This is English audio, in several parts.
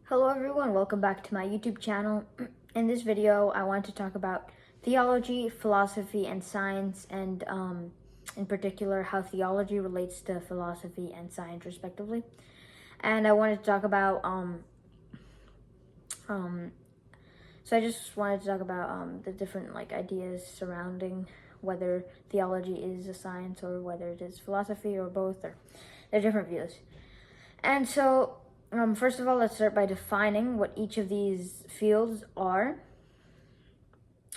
Hello everyone, welcome back to my YouTube channel. In this video, I want to talk about theology, philosophy, and science, and in particular, how theology relates to philosophy and science, respectively. And I wanted to talk about, so I just wanted to talk about the different ideas surrounding whether theology is a science or whether it is philosophy or both, or they're different views. And so, first of all, let's start by defining what each of these fields are.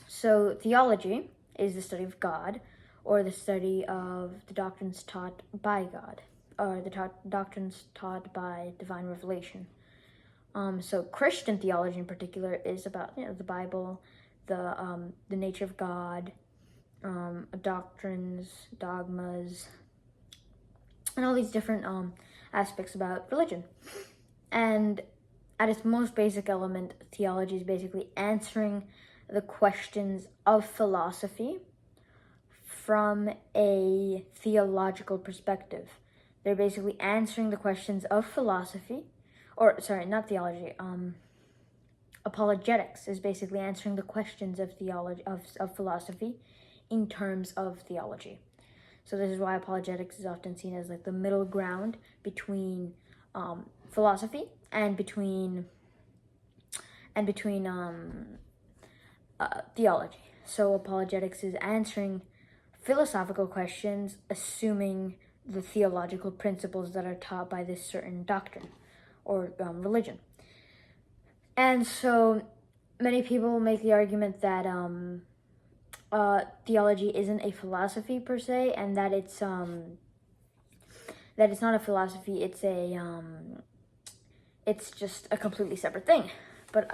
So, theology is the study of God, or the study of the doctrines taught by God, or the doctrines taught by divine revelation. So, Christian theology in particular is about the Bible, the nature of God, doctrines, dogmas, and all these different aspects about religion. And at its most basic element, theology is basically answering the questions of philosophy from a theological perspective. They're basically answering the questions of philosophy, or sorry, not theology. Apologetics is basically answering the questions of theology of philosophy in terms of theology. So this is why apologetics is often seen as like the middle ground between philosophy and between theology. So apologetics is answering philosophical questions, assuming the theological principles that are taught by this certain doctrine or religion. And so many people make the argument that theology isn't a philosophy per se, and that it's not a philosophy. It's just a completely separate thing. But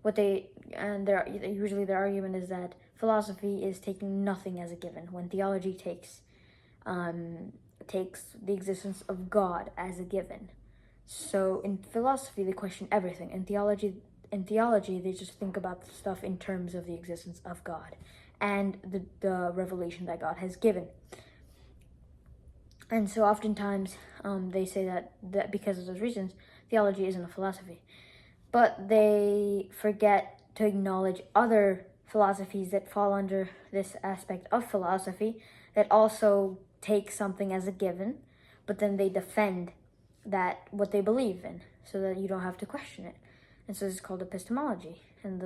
usually their argument is that philosophy is taking nothing as a given, when theology takes the existence of God as a given. So in philosophy they question everything. In theology they just think about the stuff in terms of the existence of God and the revelation that God has given. And so oftentimes they say that because of those reasons, theology isn't a philosophy. But they forget to acknowledge other philosophies that fall under this aspect of philosophy that also take something as a given, but then they defend that what they believe in so that you don't have to question it. And so this is called epistemology, and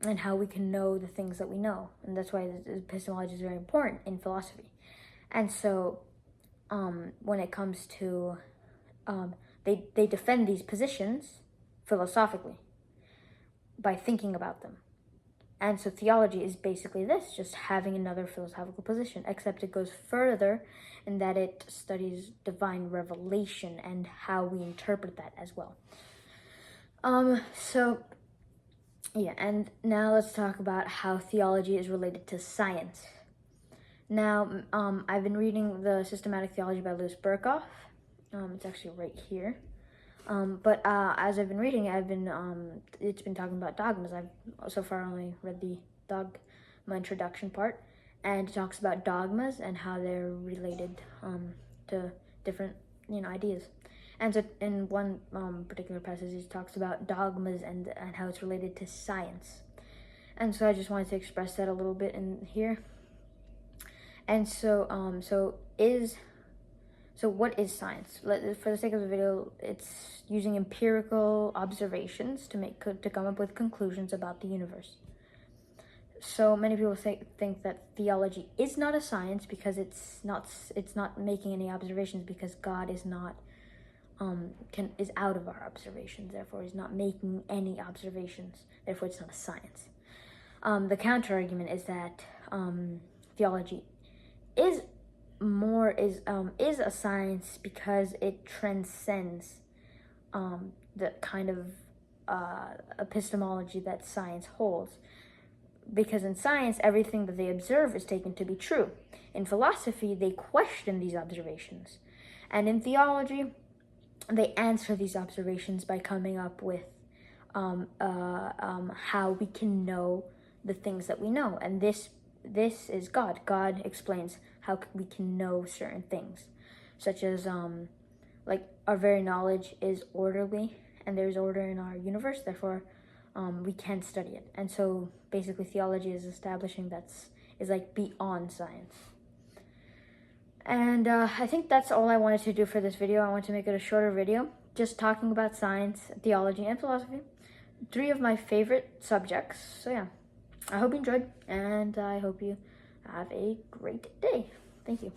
and how we can know the things that we know. And that's why epistemology is very important in philosophy. And so when it comes to they defend these positions philosophically by thinking about them. And so theology is basically this, just having another philosophical position, except it goes further in that it studies divine revelation and how we interpret that as well. Yeah, and now let's talk about how theology is related to science. Now, I've been reading the Systematic Theology by Louis Berkhoff. It's actually right here. But as I've been reading, it's been talking about dogmas. I've so far only read the dogma introduction part, and it talks about dogmas and how they're related to different ideas. And so in one particular passage, it talks about dogmas and how it's related to science. And so I just wanted to express that a little bit in here. And so what is science? For the sake of the video, it's using empirical observations to come up with conclusions about the universe. So many people think that theology is not a science because it's not making any observations, because God is not is out of our observations, therefore he's not making any observations, therefore it's not a science. The counter argument is that theology is a science because it transcends the kind of epistemology that science holds. Because in science, everything that they observe is taken to be true. In philosophy, they question these observations. And in theology, they answer these observations by coming up with how we can know the things that we know. And this is God. God explains how we can know certain things, such as like our very knowledge is orderly, and there's order in our universe, therefore we can study it. And so basically theology is establishing is like beyond science. And I think that's all I wanted to do for this video. I want to make it a shorter video, just talking about science, theology, and philosophy, 3 of my favorite subjects. So yeah, I hope you enjoyed, and I hope you have a great day. Thank you.